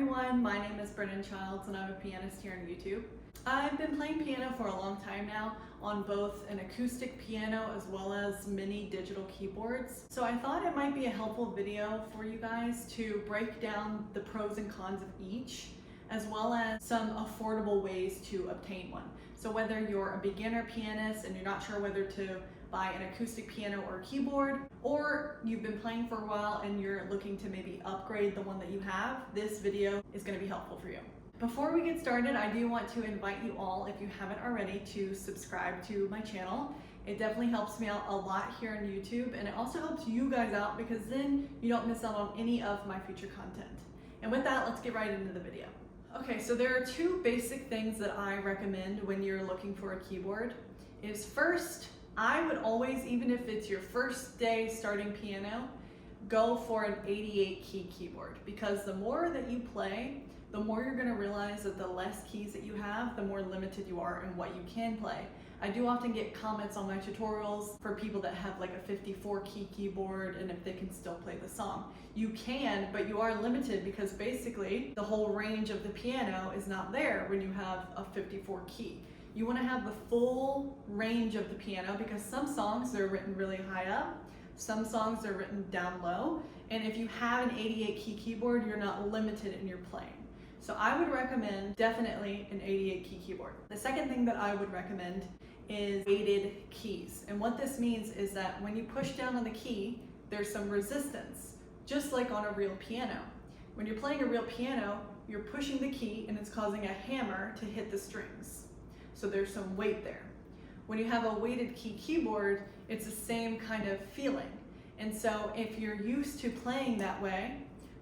everyone, my name is Brennan Childs and I'm a pianist here on YouTube. I've been playing piano for a long time now on both an acoustic piano as well as mini digital keyboards. So I thought it might be a helpful video for you guys to break down the pros and cons of each, as well as some affordable ways to obtain one. So whether you're a beginner pianist and you're not sure whether to buy an acoustic piano or keyboard, or you've been playing for a while and you're looking to maybe upgrade the one that you have, this video is going to be helpful for you. Before we get started, I do want to invite you all, if you haven't already, to subscribe to my channel. It definitely helps me out a lot here on YouTube, and it also helps you guys out because then you don't miss out on any of my future content. And with that, let's get right into the video. Okay, so there are two basic things that I recommend when you're looking for a keyboard. Is first, I would always, even if it's your first day starting piano, go for an 88 key keyboard, because the more that you play, the more you're going to realize that the less keys that you have, the more limited you are in what you can play. I do often get comments on my tutorials for people that have like a 54 key keyboard and if they can still play the song. You can, but you are limited because basically the whole range of the piano is not there when you have a 54 key. You want to have the full range of the piano because some songs are written really high up, some songs are written down low, and if you have an 88 key keyboard, you're not limited in your playing. So I would recommend definitely an 88 key keyboard. The second thing that I would recommend is weighted keys. And what this means is that when you push down on the key, there's some resistance, just like on a real piano. When you're playing a real piano, you're pushing the key and it's causing a hammer to hit the strings. So there's some weight there. When you have a weighted key keyboard, it's the same kind of feeling. And so if you're used to playing that way,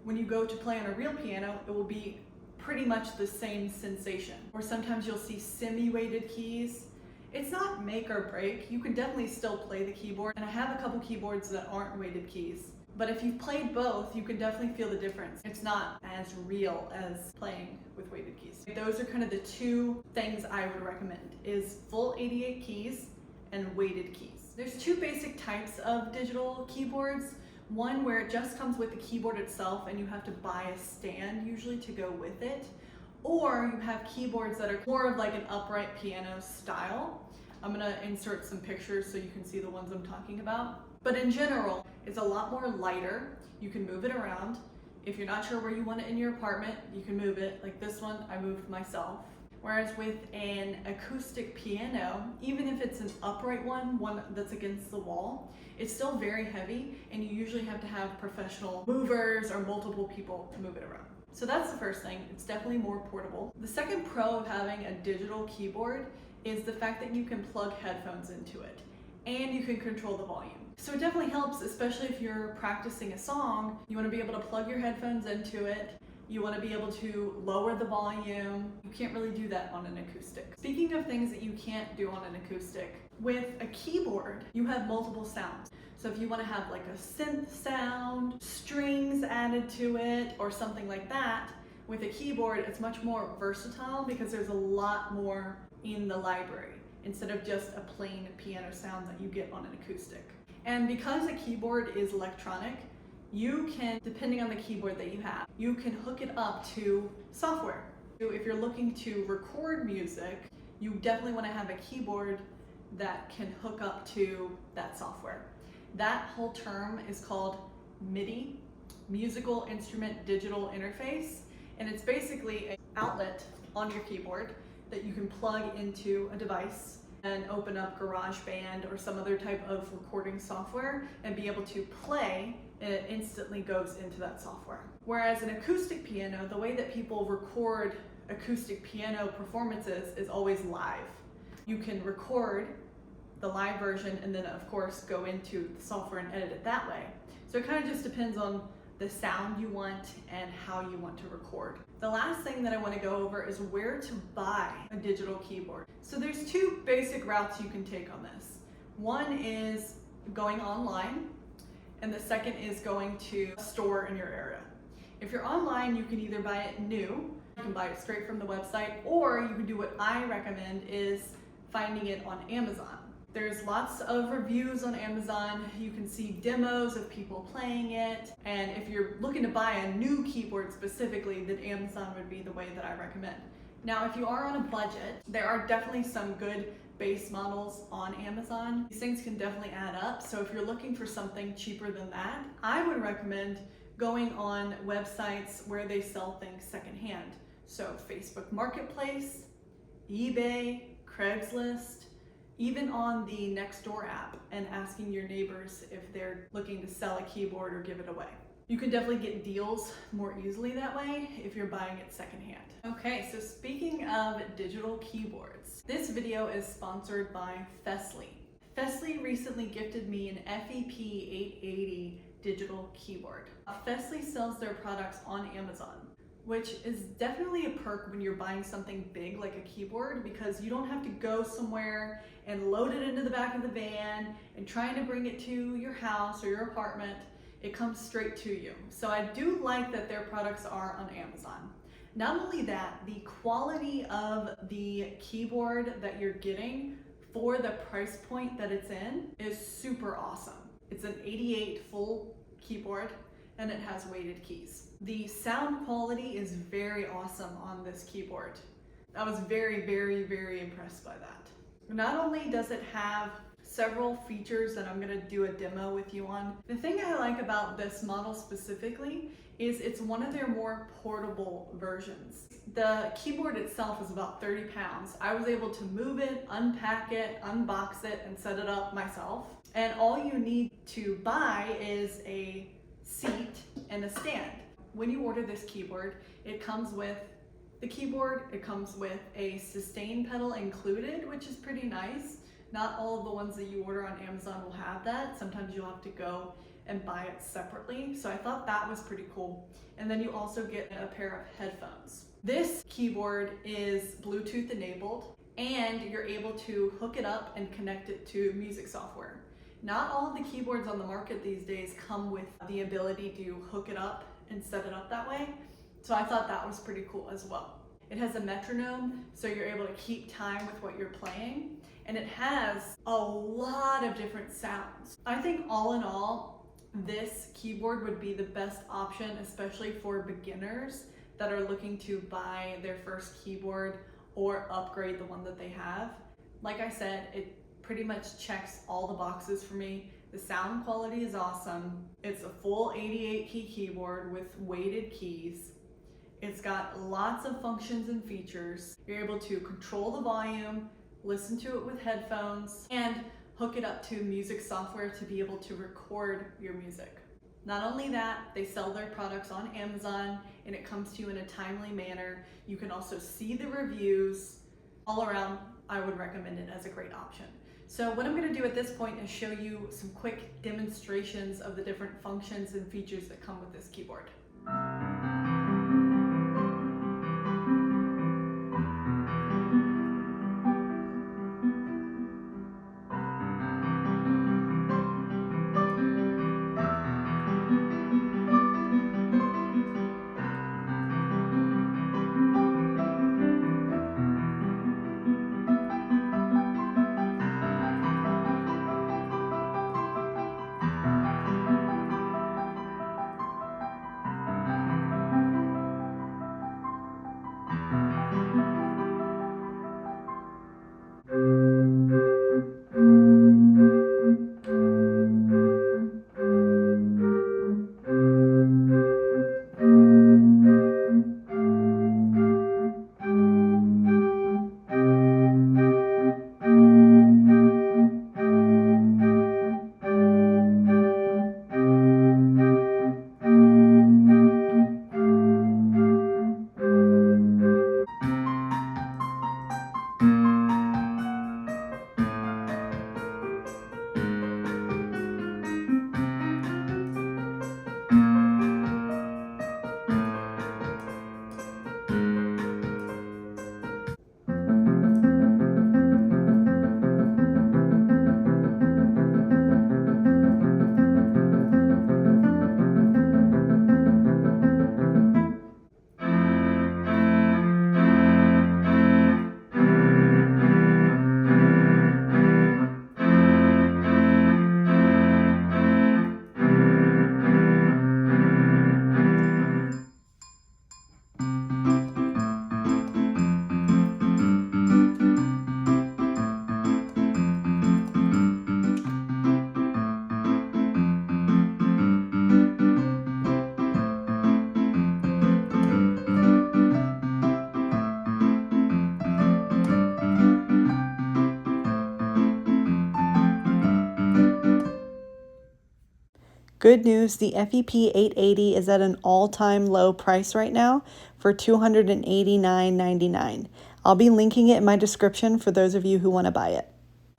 when you go to play on a real piano, it will be pretty much the same sensation. Or sometimes you'll see semi-weighted keys. It's not make or break. You can definitely still play the keyboard. And I have a couple keyboards that aren't weighted keys. But if you've played both, you can definitely feel the difference. It's not as real as playing with weighted keys. Those are kind of the two things I would recommend, is full 88 keys and weighted keys. There's two basic types of digital keyboards. One where it just comes with the keyboard itself and you have to buy a stand usually to go with it. Or you have keyboards that are more of like an upright piano style. I'm gonna insert some pictures so you can see the ones I'm talking about. But in general, it's a lot more lighter. You can move it around. If you're not sure where you want it in your apartment, you can move it. Like this one, I moved myself. Whereas with an acoustic piano, even if it's an upright one that's against the wall, it's still very heavy and you usually have to have professional movers or multiple people to move it around. So that's the first thing. It's definitely more portable. The second pro of having a digital keyboard is the fact that you can plug headphones into it and you can control the volume. So it definitely helps, especially if you're practicing a song. You want to be able to plug your headphones into it. You want to be able to lower the volume. You can't really do that on an acoustic. Speaking of things that you can't do on an acoustic, with a keyboard, you have multiple sounds. So if you want to have like a synth sound, strings added to it, or something like that, with a keyboard, it's much more versatile because there's a lot more in the library instead of just a plain piano sound that you get on an acoustic. And because a keyboard is electronic, you can, depending on the keyboard that you have, you can hook it up to software. So if you're looking to record music, you definitely want to have a keyboard that can hook up to that software. That whole term is called MIDI, Musical Instrument Digital Interface, and it's basically an outlet on your keyboard that you can plug into a device and open up GarageBand or some other type of recording software and be able to play, and it instantly goes into that software. Whereas an acoustic piano, the way that people record acoustic piano performances is always live. You can record the live version and then of course go into the software and edit it that way. So it kind of just depends on the sound you want and how you want to record. The last thing that I want to go over is where to buy a digital keyboard. So there's two basic routes you can take on this. One is going online, and the second is going to a store in your area. If you're online, you can either buy it new, you can buy it straight from the website, or you can do what I recommend is finding it on Amazon. There's lots of reviews on Amazon. You can see demos of people playing it. And if you're looking to buy a new keyboard specifically, then Amazon would be the way that I recommend. Now, if you are on a budget, there are definitely some good base models on Amazon. These things can definitely add up. So if you're looking for something cheaper than that, I would recommend going on websites where they sell things secondhand. So Facebook Marketplace, eBay, Craigslist, even on the Nextdoor app, and asking your neighbors if they're looking to sell a keyboard or give it away. You can definitely get deals more easily that way if you're buying it secondhand. Okay, so speaking of digital keyboards, this video is sponsored by Fesley. Fesley recently gifted me an FEP880 digital keyboard. Fesley sells their products on Amazon, which is definitely a perk when you're buying something big like a keyboard, because you don't have to go somewhere and load it into the back of the van and trying to bring it to your house or your apartment. It comes straight to you. So I do like that their products are on Amazon. Not only that, the quality of the keyboard that you're getting for the price point that it's in is super awesome. It's an 88 full keyboard and it has weighted keys. The sound quality is very awesome on this keyboard. I was very, very, very impressed by that. Not only does it have several features that I'm gonna do a demo with you on, the thing I like about this model specifically is it's one of their more portable versions. The keyboard itself is about 30 pounds. I was able to move it, unpack it, unbox it, and set it up myself. And all you need to buy is a seat and a stand. When you order this keyboard, it comes with the keyboard, it comes with a sustain pedal included, which is pretty nice. Not all of the ones that you order on Amazon will have that. Sometimes you'll have to go and buy it separately. So I thought that was pretty cool. And then you also get a pair of headphones. This keyboard is Bluetooth enabled, and you're able to hook it up and connect it to music software. Not all of the keyboards on the market these days come with the ability to hook it up and set it up that way. So I thought that was pretty cool as well. It has a metronome, so you're able to keep time with what you're playing. And it has a lot of different sounds. I think all in all, this keyboard would be the best option, especially for beginners that are looking to buy their first keyboard or upgrade the one that they have. Like I said, it pretty much checks all the boxes for me. The sound quality is awesome. It's a full 88 key keyboard with weighted keys. It's got lots of functions and features. You're able to control the volume, listen to it with headphones, and hook it up to music software to be able to record your music. Not only that, they sell their products on Amazon and it comes to you in a timely manner. You can also see the reviews. All around, I would recommend it as a great option. So what I'm going to do at this point is show you some quick demonstrations of the different functions and features that come with this keyboard. Good news, the FEP880 is at an all-time low price right now for $289.99. I'll be linking it in my description for those of you who want to buy it.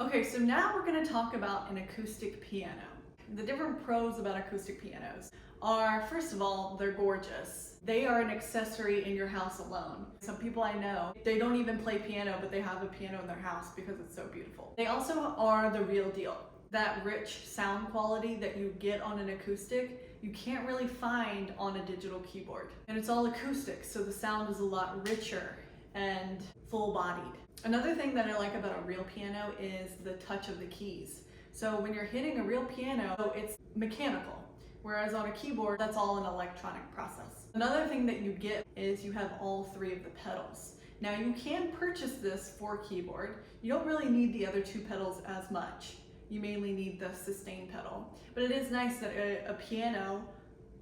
Okay, so now we're going to talk about an acoustic piano. The different pros about acoustic pianos are, first of all, they're gorgeous. They are an accessory in your house alone. Some people I know, they don't even play piano, but they have a piano in their house because it's so beautiful. They also are the real deal. That rich sound quality that you get on an acoustic, you can't really find on a digital keyboard. And it's all acoustic, so the sound is a lot richer and full-bodied. Another thing that I like about a real piano is the touch of the keys. So when you're hitting a real piano, it's mechanical, whereas on a keyboard, that's all an electronic process. Another thing that you get is you have all three of the pedals. Now you can purchase this for keyboard. You don't really need the other two pedals as much. You mainly need the sustain pedal, but it is nice that a piano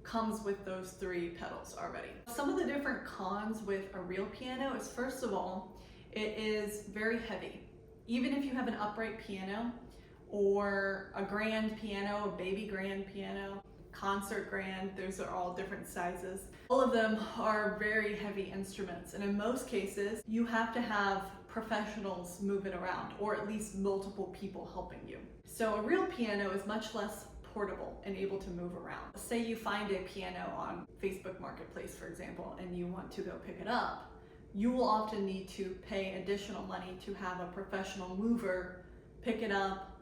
comes with those three pedals already. Some of the different cons with a real piano is, first of all, it is very heavy. Even if you have an upright piano or a grand piano, a baby grand piano, concert grand, those are all different sizes. All of them are very heavy instruments, and in most cases, you have to have professionals moving around, or at least multiple people helping you. So a real piano is much less portable and able to move around. Say you find a piano on Facebook Marketplace, for example, and you want to go pick it up. You will often need to pay additional money to have a professional mover pick it up,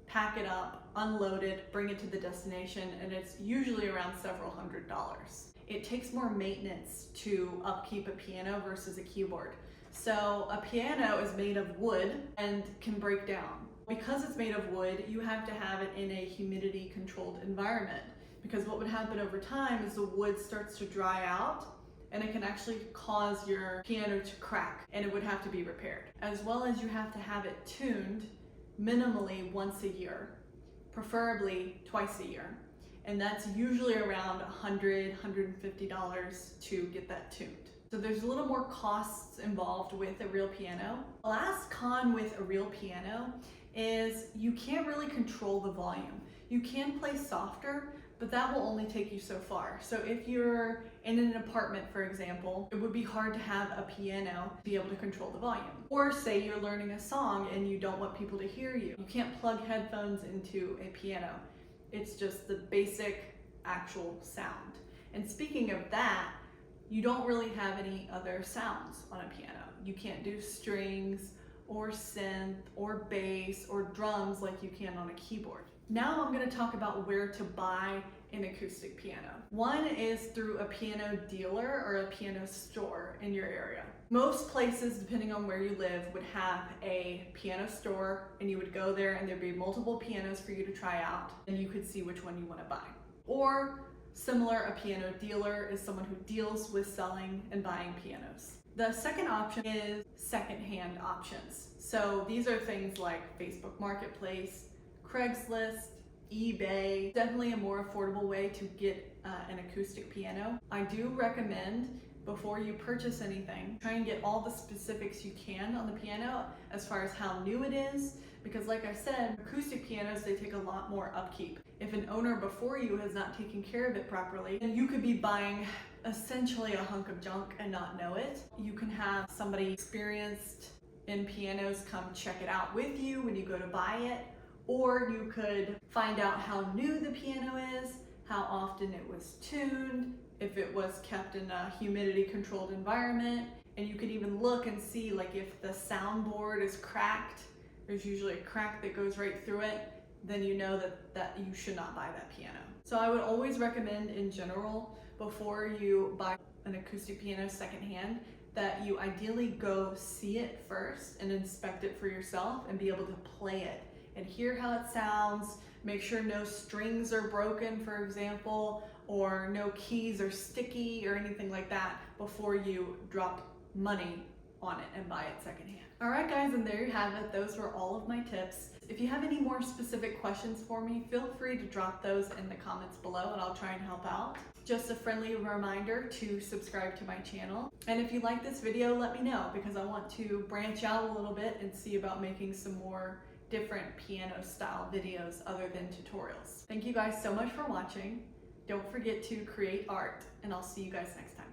pack it up, unload it, bring it to the destination, and it's usually around several $100s. It takes more maintenance to upkeep a piano versus a keyboard. So a piano is made of wood and can break down. Because it's made of wood, you have to have it in a humidity controlled environment, because what would happen over time is the wood starts to dry out and it can actually cause your piano to crack, and it would have to be repaired. As well as you have to have it tuned minimally once a year, preferably twice a year. And that's usually around $100, $150 to get that tuned. So there's a little more costs involved with a real piano. The last con with a real piano is you can't really control the volume. You can play softer, but that will only take you so far. So if you're in an apartment, for example, it would be hard to have a piano be able to control the volume. Or say you're learning a song and you don't want people to hear you. You can't plug headphones into a piano. It's just the basic actual sound. And speaking of that, you don't really have any other sounds on a piano. You can't do strings or synth or bass or drums like you can on a keyboard. Now I'm going to talk about where to buy an acoustic piano. One is through a piano dealer or a piano store in your area. Most places, depending on where you live, would have a piano store, and you would go there and there'd be multiple pianos for you to try out, and you could see which one you want to buy. Or similar, a piano dealer is someone who deals with selling and buying pianos. The second option is secondhand options. So these are things like Facebook Marketplace, Craigslist, eBay. Definitely a more affordable way to get an acoustic piano. I do recommend, before you purchase anything, try and get all the specifics you can on the piano as far as how new it is, because like I said, acoustic pianos, they take a lot more upkeep. If an owner before you has not taken care of it properly, then you could be buying essentially a hunk of junk and not know it. You can have somebody experienced in pianos come check it out with you when you go to buy it, or you could find out how new the piano is, how often it was tuned, if it was kept in a humidity controlled environment, and you could even look and see like if the soundboard is cracked, there's usually a crack that goes right through it, then you know that you should not buy that piano. So I would always recommend in general, before you buy an acoustic piano secondhand, that you ideally go see it first and inspect it for yourself and be able to play it and hear how it sounds. Make sure no strings are broken, for example, or no keys are sticky or anything like that before you drop money on it and buy it secondhand. All right guys, and there you have it. Those were all of my tips. If you have any more specific questions for me, feel free to drop those in the comments below and I'll try and help out. Just a friendly reminder to subscribe to my channel. And if you like this video, let me know, because I want to branch out a little bit and see about making some more different piano style videos other than tutorials. Thank you guys so much for watching. Don't forget to create art, and I'll see you guys next time.